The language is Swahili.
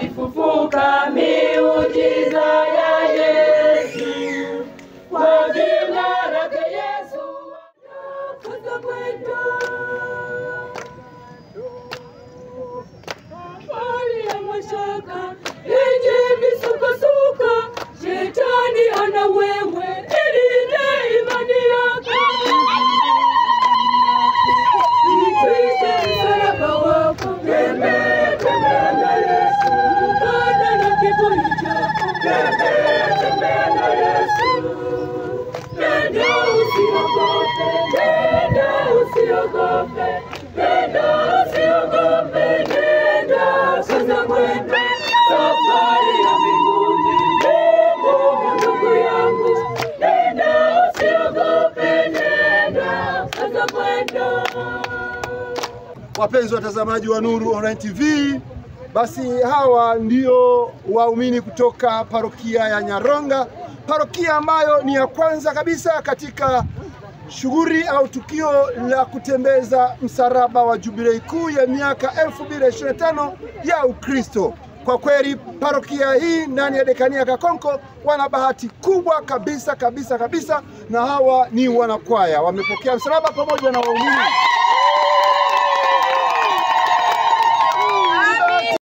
alifufuka, miujiza ya Yesu. Kwa jina lake Yesu tunafuta mwendo. Hali ya mashaka yenye misukosuko, shetani ana wewe, ilinda imani yako. Nitwike msalaba wako, tembea na Yesu. Mpanda na kiburi chako, tembea na Yesu. Nenda usiogope, nenda usiogope, nenda usiogope, nenda sasa mwendo. Safari ya mbinguni, ndugu yangu, nenda usiogope, nenda sasa mwendo. Wapenzi watazamaji wa Nuru Online TV, basi hawa ndio waumini kutoka parokia ya Nyaronga, parokia ambayo ni ya kwanza kabisa katika shughuli au tukio la kutembeza msalaba wa jubilei kuu ya miaka 2025 ya Ukristo. Kwa kweli parokia hii ndani ya dekania Kakonko wana bahati kubwa kabisa, na hawa ni wanakwaya wamepokea msalaba pamoja na waumini.